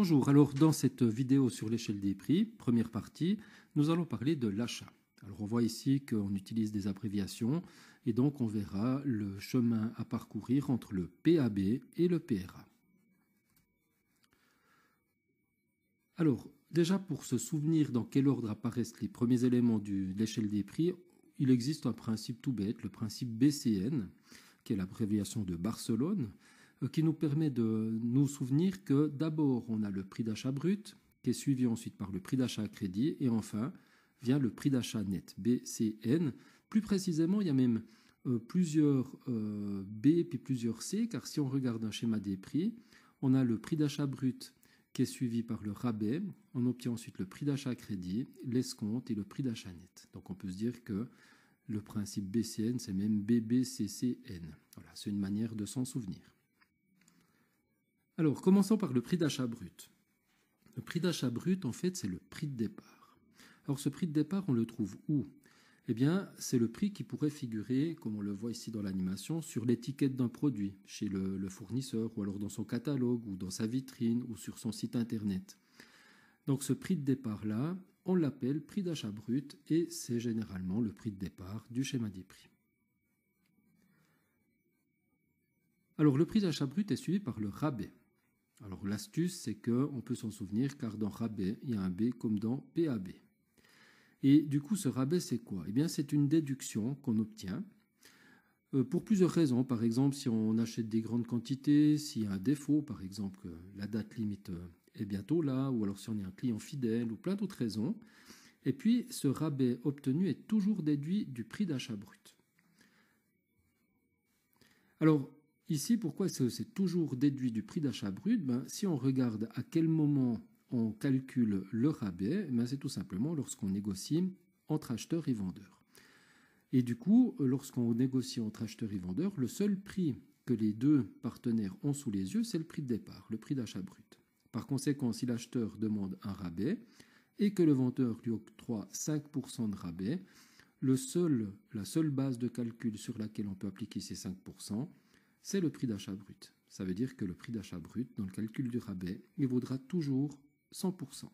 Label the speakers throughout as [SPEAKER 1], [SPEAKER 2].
[SPEAKER 1] Bonjour, alors dans cette vidéo sur l'échelle des prix, première partie, nous allons parler de l'achat. Alors on voit ici qu'on utilise des abréviations et donc on verra le chemin à parcourir entre le PAB et le PRA. Alors déjà pour se souvenir dans quel ordre apparaissent les premiers éléments de l'échelle des prix, il existe un principe tout bête, le principe BCN, qui est l'abréviation de Barcelone, qui nous permet de nous souvenir que d'abord on a le prix d'achat brut, qui est suivi ensuite par le prix d'achat à crédit, et enfin vient le prix d'achat net, BCN. Plus précisément, il y a même plusieurs B puis plusieurs C, car si on regarde un schéma des prix, on a le prix d'achat brut qui est suivi par le rabais, on obtient ensuite le prix d'achat à crédit, l'escompte et le prix d'achat net. Donc on peut se dire que le principe BCN, c'est même BBCCN. Voilà, c'est une manière de s'en souvenir. Alors, commençons par le prix d'achat brut. Le prix d'achat brut, en fait, c'est le prix de départ. Alors, ce prix de départ, on le trouve où? Eh bien, c'est le prix qui pourrait figurer, comme on le voit ici dans l'animation, sur l'étiquette d'un produit, chez le fournisseur, ou alors dans son catalogue, ou dans sa vitrine, ou sur son site internet. Donc, ce prix de départ-là, on l'appelle prix d'achat brut, et c'est généralement le prix de départ du schéma des prix. Alors, le prix d'achat brut est suivi par le rabais. Alors l'astuce, c'est qu'on peut s'en souvenir car dans rabais, il y a un B comme dans PAB. Et du coup, ce rabais, c'est quoi? Eh bien, c'est une déduction qu'on obtient pour plusieurs raisons. Par exemple, si on achète des grandes quantités, s'il y a un défaut, par exemple, que la date limite est bientôt là, ou alors si on est un client fidèle, ou plein d'autres raisons. Et puis, ce rabais obtenu est toujours déduit du prix d'achat brut. Alors, ici, pourquoi c'est toujours déduit du prix d'achat brut? Si on regarde à quel moment on calcule le rabais, c'est tout simplement lorsqu'on négocie entre acheteurs et vendeurs. Et du coup, lorsqu'on négocie entre acheteurs et vendeurs, le seul prix que les deux partenaires ont sous les yeux, c'est le prix de départ, le prix d'achat brut. Par conséquent, si l'acheteur demande un rabais et que le vendeur lui octroie 5% de rabais, la seule base de calcul sur laquelle on peut appliquer ces 5%, c'est le prix d'achat brut. Ça veut dire que le prix d'achat brut, dans le calcul du rabais, il vaudra toujours 100%.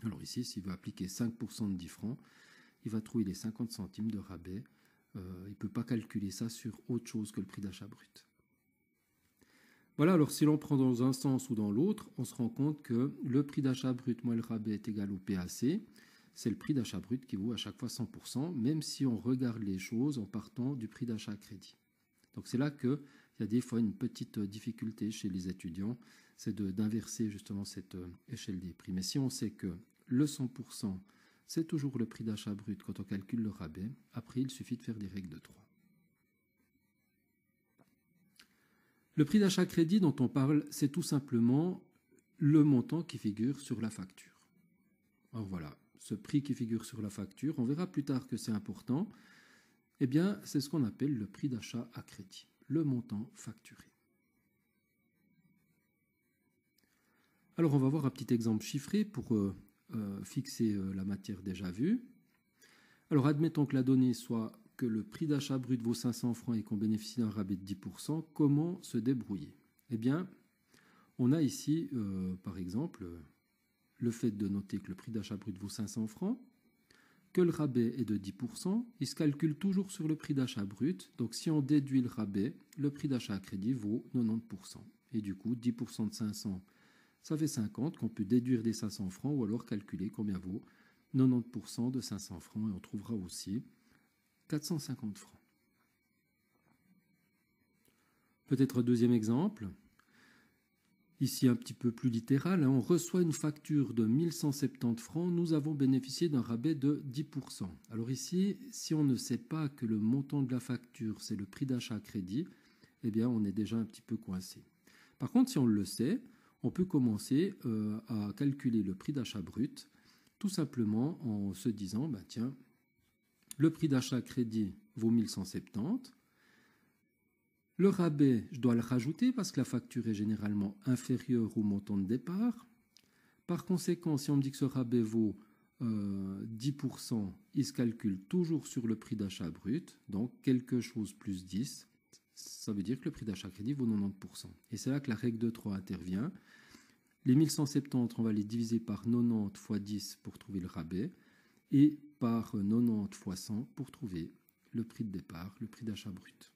[SPEAKER 1] Alors ici, s'il veut appliquer 5% de 10 francs, il va trouver les 50 centimes de rabais. Il ne peut pas calculer ça sur autre chose que le prix d'achat brut. Voilà, alors si l'on prend dans un sens ou dans l'autre, on se rend compte que le prix d'achat brut moins le rabais est égal au PAC. C'est le prix d'achat brut qui vaut à chaque fois 100%, même si on regarde les choses en partant du prix d'achat à crédit. Donc c'est là qu'il y a des fois une petite difficulté chez les étudiants, c'est d'inverser justement cette échelle des prix. Mais si on sait que le 100%, c'est toujours le prix d'achat brut quand on calcule le rabais, après il suffit de faire des règles de 3. Le prix d'achat crédit dont on parle, c'est tout simplement le montant qui figure sur la facture. Alors voilà, ce prix qui figure sur la facture, on verra plus tard que c'est important. Eh bien, c'est ce qu'on appelle le prix d'achat à crédit, le montant facturé. Alors, on va voir un petit exemple chiffré pour fixer la matière déjà vue. Alors, admettons que la donnée soit que le prix d'achat brut vaut 500 francs et qu'on bénéficie d'un rabais de 10%. Comment se débrouiller? Eh bien, on a ici, par exemple, le fait de noter que le prix d'achat brut vaut 500 francs, que le rabais est de 10%, il se calcule toujours sur le prix d'achat brut. Donc si on déduit le rabais, le prix d'achat à crédit vaut 90%. Et du coup, 10% de 500, ça fait 50 qu'on peut déduire des 500 francs ou alors calculer combien vaut 90% de 500 francs et on trouvera aussi 450 francs. Peut-être un deuxième exemple. Ici, un petit peu plus littéral, on reçoit une facture de 1170 francs, nous avons bénéficié d'un rabais de 10%. Alors ici, si on ne sait pas que le montant de la facture, c'est le prix d'achat à crédit, eh bien, on est déjà un petit peu coincé. Par contre, si on le sait, on peut commencer à calculer le prix d'achat brut, tout simplement en se disant, tiens, le prix d'achat à crédit vaut 1170, le rabais, je dois le rajouter parce que la facture est généralement inférieure au montant de départ. Par conséquent, si on me dit que ce rabais vaut 10%, il se calcule toujours sur le prix d'achat brut. Donc, quelque chose plus 10, ça veut dire que le prix d'achat crédit vaut 90%. Et c'est là que la règle de 3 intervient. Les 1170, on va les diviser par 90 fois 10 pour trouver le rabais et par 90 fois 100 pour trouver le prix de départ, le prix d'achat brut.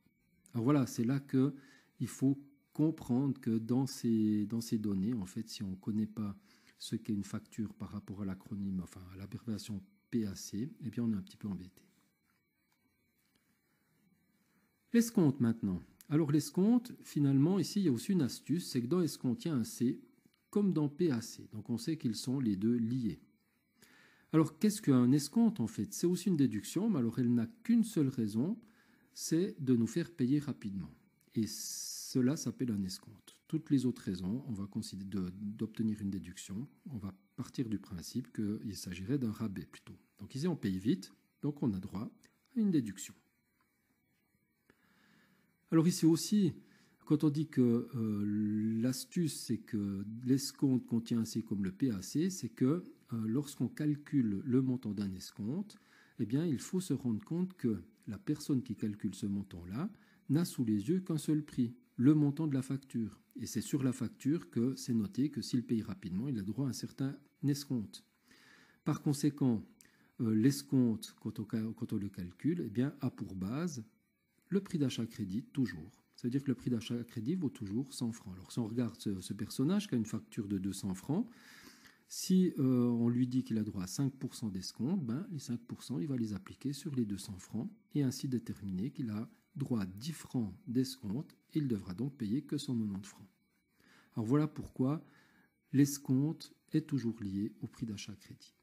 [SPEAKER 1] Alors voilà, c'est là qu'il faut comprendre que dans ces données, en fait, si on ne connaît pas ce qu'est une facture par rapport à l'acronyme, enfin à l'abréviation PAC, eh bien on est un petit peu embêté. L'escompte maintenant. Alors l'escompte, finalement, ici il y a aussi une astuce, c'est que dans escompte, il y a un C comme dans PAC. Donc on sait qu'ils sont les deux liés. Alors qu'est-ce qu'un escompte en fait? C'est aussi une déduction, mais alors elle n'a qu'une seule raison, c'est de nous faire payer rapidement. Et cela s'appelle un escompte. Toutes les autres raisons, on va considérer d'obtenir une déduction. On va partir du principe qu'il s'agirait d'un rabais plutôt. Donc ici on paye vite, donc on a droit à une déduction. Alors ici aussi, quand on dit que l'astuce, c'est que l'escompte contient un C comme le PAC, c'est que lorsqu'on calcule le montant d'un escompte, eh bien, il faut se rendre compte que la personne qui calcule ce montant-là n'a sous les yeux qu'un seul prix, le montant de la facture. Et c'est sur la facture que c'est noté que s'il paye rapidement, il a droit à un certain escompte. Par conséquent, l'escompte, quand on le calcule, eh bien, a pour base le prix d'achat crédit toujours. Ça veut dire que le prix d'achat à crédit vaut toujours 100 francs. Alors si on regarde ce personnage qui a une facture de 200 francs, si on lui dit qu'il a droit à 5% d'escompte, ben, les 5%, il va les appliquer sur les 200 francs et ainsi déterminer qu'il a droit à 10 francs d'escompte et il devra donc payer que 190 francs. Alors voilà pourquoi l'escompte est toujours lié au prix d'achat à crédit.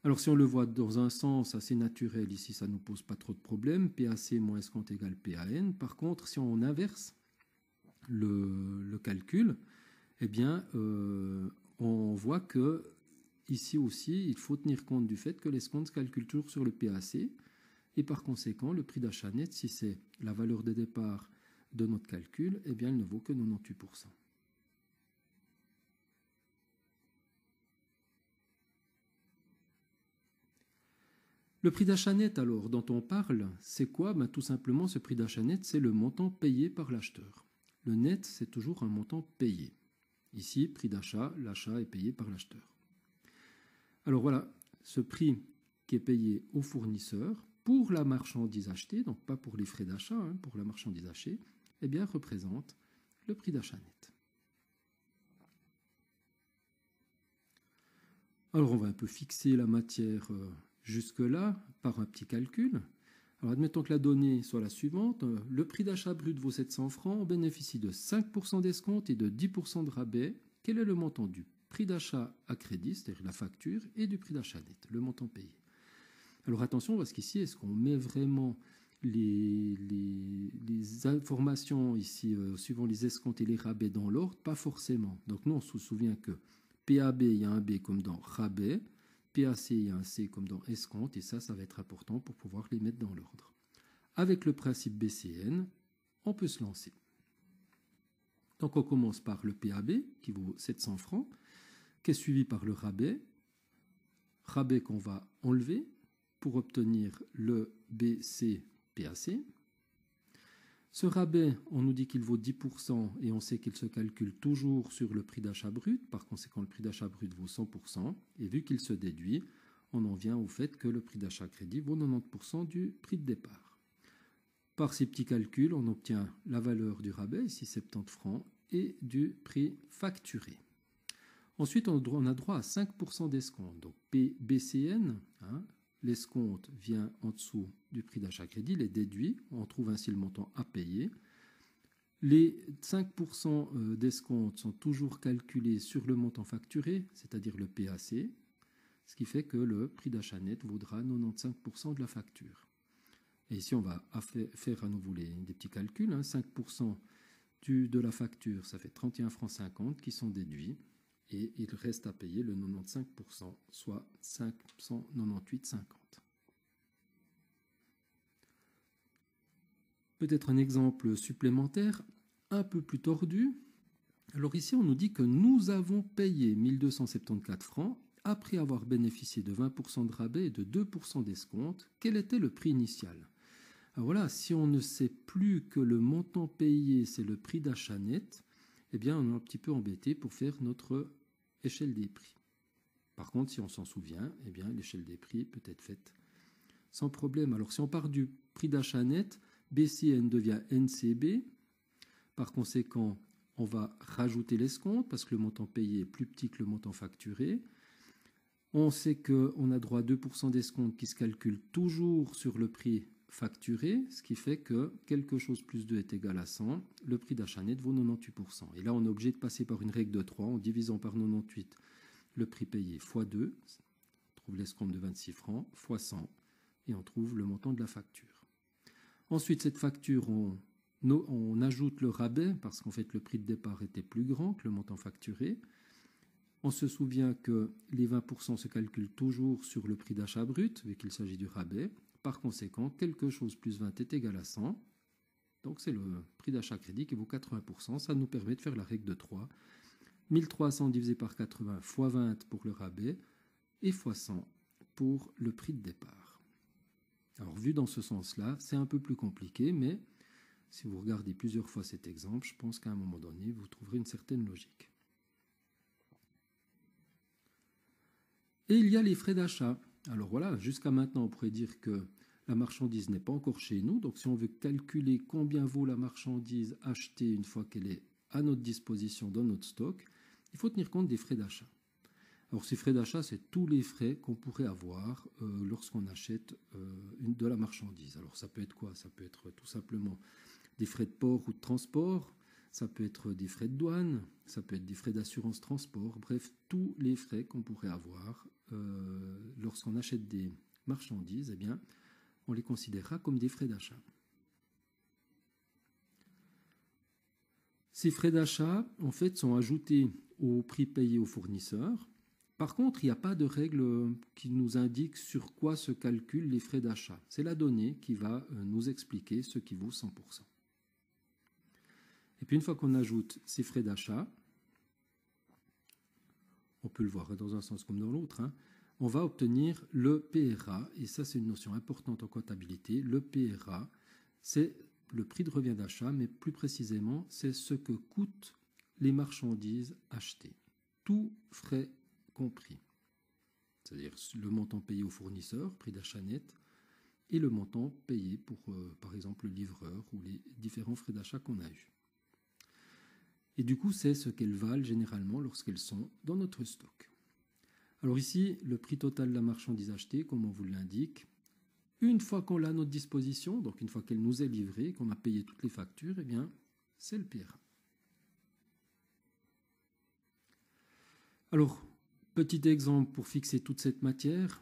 [SPEAKER 1] Alors si on le voit dans un sens assez naturel, ici ça ne nous pose pas trop de problèmes, PAC moins escompte égale PAN. Par contre, si on inverse le calcul, eh bien on voit que ici aussi, il faut tenir compte du fait que l'escompte se calcule toujours sur le PAC et par conséquent, le prix d'achat net, si c'est la valeur de départ de notre calcul, eh bien il ne vaut que 98%. Le prix d'achat net, alors, dont on parle, c'est quoi? Ben, tout simplement, ce prix d'achat net, c'est le montant payé par l'acheteur. Le net, c'est toujours un montant payé. Ici, prix d'achat, l'achat est payé par l'acheteur. Alors voilà, ce prix qui est payé au fournisseur pour la marchandise achetée, donc pas pour les frais d'achat, hein, pour la marchandise achetée, eh bien, représente le prix d'achat net. Alors on va un peu fixer la matière jusque-là par un petit calcul. Alors admettons que la donnée soit la suivante. Le prix d'achat brut vaut 700 francs, on bénéficie de 5% d'escompte et de 10% de rabais. Quel est le montant du prix d'achat à crédit, c'est-à-dire la facture, et du prix d'achat net, le montant payé? Alors attention, parce qu'ici, est-ce qu'on met vraiment les informations ici, suivant les escomptes et les rabais dans l'ordre? Pas forcément. Donc nous, on se souvient que PAB, il y a un B comme dans rabais, PAC, il y a un C comme dans escompte, et ça va être important pour pouvoir les mettre dans l'ordre. Avec le principe BCN, on peut se lancer. Donc on commence par le PAB, qui vaut 700 francs, qui est suivi par le rabais qu'on va enlever pour obtenir le BCPAC. Ce rabais, on nous dit qu'il vaut 10% et on sait qu'il se calcule toujours sur le prix d'achat brut. Par conséquent, le prix d'achat brut vaut 100%. Et vu qu'il se déduit, on en vient au fait que le prix d'achat crédit vaut 90% du prix de départ. Par ces petits calculs, on obtient la valeur du rabais, ici 70 francs, et du prix facturé. Ensuite, on a droit à 5% d'escompte. Donc BCN, l'escompte vient en dessous du prix d'achat crédit, il est déduit, on trouve ainsi le montant à payer. Les 5% d'escompte sont toujours calculés sur le montant facturé, c'est-à-dire le PAC, ce qui fait que le prix d'achat net vaudra 95% de la facture. Et ici, on va faire à nouveau des petits calculs. 5% de la facture, ça fait 31 francs 50 qui sont déduits. Et il reste à payer le 95%, soit 598,50. Peut-être un exemple supplémentaire, un peu plus tordu. Alors ici, on nous dit que nous avons payé 1274 francs après avoir bénéficié de 20% de rabais et de 2% d'escompte. Quel était le prix initial? Alors voilà, si on ne sait plus que le montant payé, c'est le prix d'achat net, eh bien, on est un petit peu embêté pour faire notre échelle des prix. Par contre, si on s'en souvient, eh bien, l'échelle des prix peut être faite sans problème. Alors, si on part du prix d'achat net, BCN devient NCB. Par conséquent, on va rajouter l'escompte parce que le montant payé est plus petit que le montant facturé. On sait qu'on a droit à 2% d'escompte qui se calcule toujours sur le prix facturé, ce qui fait que quelque chose plus 2 est égal à 100. Le prix d'achat net vaut 98%. Et là, on est obligé de passer par une règle de 3 en divisant par 98 le prix payé x 2. On trouve l'escompte de 26 francs x 100 et on trouve le montant de la facture. Ensuite, cette facture, on ajoute le rabais parce qu'en fait, le prix de départ était plus grand que le montant facturé. On se souvient que les 20% se calculent toujours sur le prix d'achat brut, vu qu'il s'agit du rabais. Par conséquent, quelque chose plus 20 est égal à 100. Donc c'est le prix d'achat crédit qui vaut 80%. Ça nous permet de faire la règle de 3. 1300 divisé par 80 fois 20 pour le rabais et fois 100 pour le prix de départ. Alors vu dans ce sens-là, c'est un peu plus compliqué, mais si vous regardez plusieurs fois cet exemple, je pense qu'à un moment donné, vous trouverez une certaine logique. Et il y a les frais d'achat. Alors voilà, jusqu'à maintenant, on pourrait dire que la marchandise n'est pas encore chez nous. Donc si on veut calculer combien vaut la marchandise achetée une fois qu'elle est à notre disposition dans notre stock, il faut tenir compte des frais d'achat. Alors ces frais d'achat, c'est tous les frais qu'on pourrait avoir lorsqu'on achète de la marchandise. Alors ça peut être quoi? Ça peut être tout simplement des frais de port ou de transport, ça peut être des frais de douane, ça peut être des frais d'assurance transport, bref, tous les frais qu'on pourrait avoir lorsqu'on achète des marchandises, eh bien, on les considérera comme des frais d'achat. Ces frais d'achat, en fait, sont ajoutés au prix payé au fournisseur. Par contre, il n'y a pas de règle qui nous indique sur quoi se calculent les frais d'achat. C'est la donnée qui va nous expliquer ce qui vaut 100%. Et puis une fois qu'on ajoute ces frais d'achat, on peut le voir dans un sens comme dans l'autre, on va obtenir le PRA, et ça c'est une notion importante en comptabilité. Le PRA, c'est le prix de revient d'achat, mais plus précisément, c'est ce que coûtent les marchandises achetées. Tous frais compris. C'est-à-dire le montant payé au fournisseur, prix d'achat net, et le montant payé pour, par exemple, le livreur ou les différents frais d'achat qu'on a eus. Et du coup, c'est ce qu'elles valent généralement lorsqu'elles sont dans notre stock. Alors ici, le prix total de la marchandise achetée, comme on vous l'indique, une fois qu'on l'a à notre disposition, donc une fois qu'elle nous est livrée, qu'on a payé toutes les factures, eh bien, c'est le PRA. Alors, petit exemple pour fixer toute cette matière.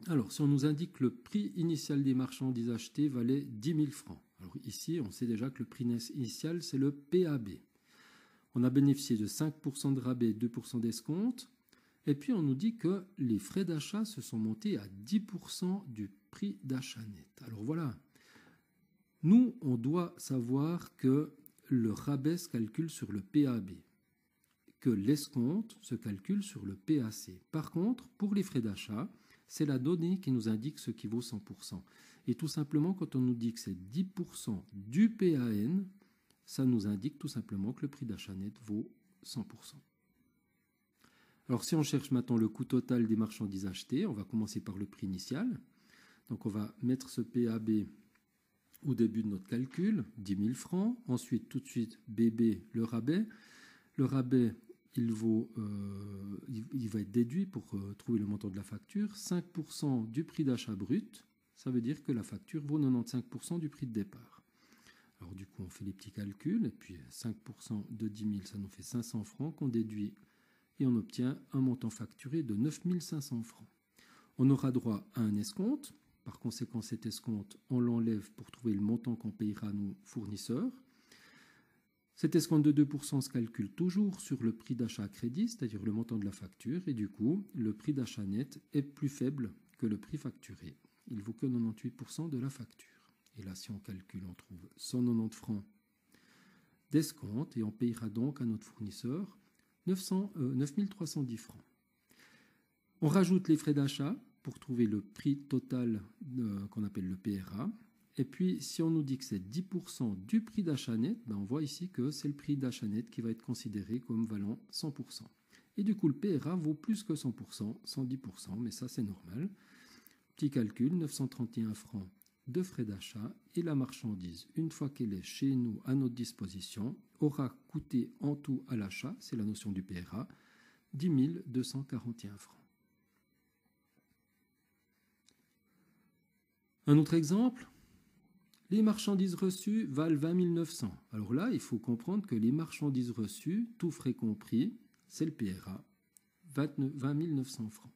[SPEAKER 1] Alors, si on nous indique que le prix initial des marchandises achetées valait 10 000 francs. Alors ici, on sait déjà que le prix initial, c'est le PAB. On a bénéficié de 5% de rabais et 2% d'escompte. Et puis, on nous dit que les frais d'achat se sont montés à 10% du prix d'achat net. Alors voilà, nous, on doit savoir que le rabais se calcule sur le PAB, que l'escompte se calcule sur le PAC. Par contre, pour les frais d'achat, c'est la donnée qui nous indique ce qui vaut 100%. Et tout simplement, quand on nous dit que c'est 10% du PAN, ça nous indique tout simplement que le prix d'achat net vaut 100%. Alors si on cherche maintenant le coût total des marchandises achetées, on va commencer par le prix initial. Donc on va mettre ce PAB au début de notre calcul, 10 000 francs. Ensuite, tout de suite, BB, le rabais. Le rabais, il va être déduit pour trouver le montant de la facture. 5% du prix d'achat brut, ça veut dire que la facture vaut 95% du prix de départ. Alors du coup, on fait les petits calculs, et puis 5% de 10 000, ça nous fait 500 francs qu'on déduit, et on obtient un montant facturé de 9 500 francs. On aura droit à un escompte. Par conséquent, cet escompte, on l'enlève pour trouver le montant qu'on payera à nos fournisseurs. Cet escompte de 2% se calcule toujours sur le prix d'achat à crédit, c'est-à-dire le montant de la facture, et du coup, le prix d'achat net est plus faible que le prix facturé. Il vaut que 98% de la facture. Et là, si on calcule, on trouve 190 francs d'escompte, et on payera donc à notre fournisseur 9 310 francs. On rajoute les frais d'achat pour trouver le prix total qu'on appelle le PRA. Et puis, si on nous dit que c'est 10% du prix d'achat net, ben on voit ici que c'est le prix d'achat net qui va être considéré comme valant 100%. Et du coup, le PRA vaut plus que 100%, 110%, mais ça, c'est normal. Petit calcul, 931 francs de frais d'achat, et la marchandise, une fois qu'elle est chez nous à notre disposition, aura coûté en tout à l'achat, c'est la notion du PRA, 10 241 francs. Un autre exemple, les marchandises reçues valent 20 900. Alors là, il faut comprendre que les marchandises reçues, tout frais compris, c'est le PRA, 20 900 francs.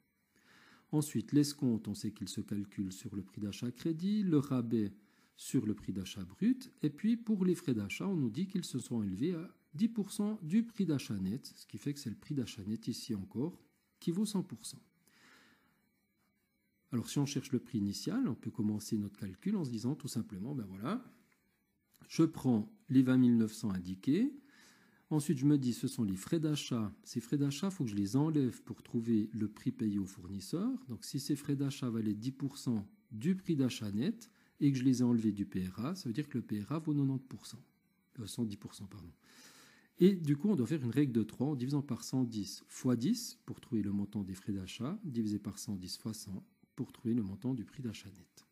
[SPEAKER 1] Ensuite, l'escompte, on sait qu'il se calcule sur le prix d'achat crédit, le rabais sur le prix d'achat brut, et puis pour les frais d'achat, on nous dit qu'ils se sont élevés à 10% du prix d'achat net, ce qui fait que c'est le prix d'achat net ici encore, qui vaut 100%. Alors si on cherche le prix initial, on peut commencer notre calcul en se disant tout simplement, ben voilà, je prends les 20 900 indiqués, ensuite je me dis ce sont les frais d'achat. Ces frais d'achat, il faut que je les enlève pour trouver le prix payé au fournisseur. Donc si ces frais d'achat valaient 10% du prix d'achat net et que je les ai enlevés du PRA, ça veut dire que le PRA vaut 90%, 110%, pardon. Et du coup, on doit faire une règle de 3 en divisant par 110 fois 10 pour trouver le montant des frais d'achat, divisé par 110 fois 100 pour trouver le montant du prix d'achat net.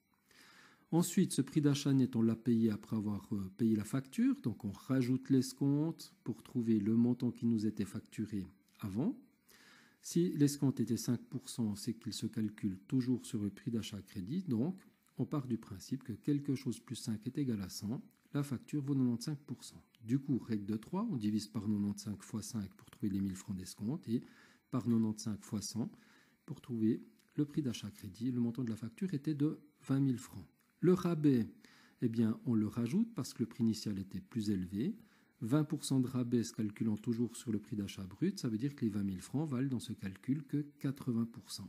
[SPEAKER 1] Ensuite, ce prix d'achat net, on l'a payé après avoir payé la facture, donc on rajoute l'escompte pour trouver le montant qui nous était facturé avant. Si l'escompte était 5%, c'est qu'il se calcule toujours sur le prix d'achat crédit, donc on part du principe que quelque chose plus 5 est égal à 100, la facture vaut 95%. Du coup, règle de 3, on divise par 95 fois 5 pour trouver les 1000 francs d'escompte et par 95 fois 100 pour trouver le prix d'achat crédit. Le montant de la facture était de 20 000 francs. Le rabais, eh bien, on le rajoute parce que le prix initial était plus élevé. 20% de rabais se calculant toujours sur le prix d'achat brut, ça veut dire que les 20 000 francs valent dans ce calcul que 80%.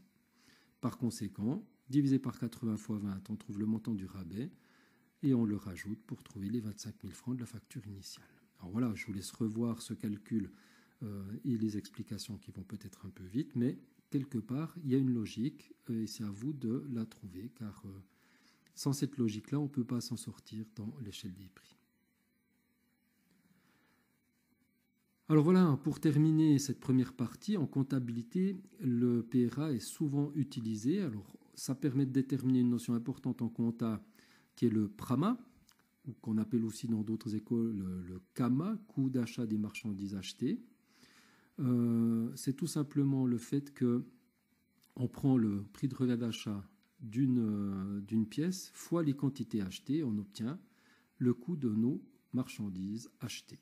[SPEAKER 1] Par conséquent, divisé par 80 fois 20, on trouve le montant du rabais et on le rajoute pour trouver les 25 000 francs de la facture initiale. Alors voilà, je vous laisse revoir ce calcul et les explications qui vont peut-être un peu vite, mais quelque part, il y a une logique et c'est à vous de la trouver, car sans cette logique-là, on ne peut pas s'en sortir dans l'échelle des prix. Alors voilà, pour terminer cette première partie, en comptabilité, le PRA est souvent utilisé. Alors ça permet de déterminer une notion importante en compta qui est le PRAMA, ou qu'on appelle aussi dans d'autres écoles le CAMA, coût d'achat des marchandises achetées. C'est tout simplement le fait qu'on prend le prix de revient d'achat d'une pièce fois les quantités achetées, on obtient le coût de nos marchandises achetées.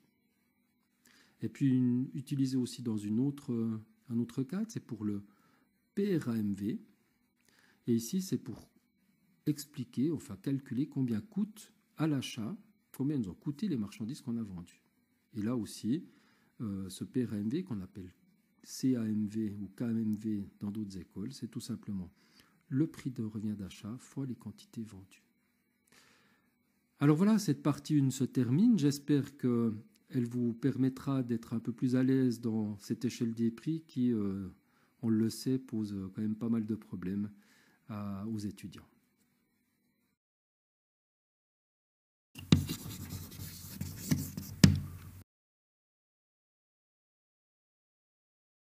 [SPEAKER 1] Et puis utilisé aussi dans un autre cadre, c'est pour le PRAMV. Et ici, c'est pour expliquer, enfin calculer combien coûte à l'achat, combien nous ont coûté les marchandises qu'on a vendues. Et là aussi, ce PRAMV qu'on appelle CAMV ou KMV dans d'autres écoles, c'est tout simplement le prix de revient d'achat fois les quantités vendues. Alors voilà, cette partie 1 se termine. J'espère qu'elle vous permettra d'être un peu plus à l'aise dans cette échelle des prix qui, on le sait, pose quand même pas mal de problèmes aux étudiants.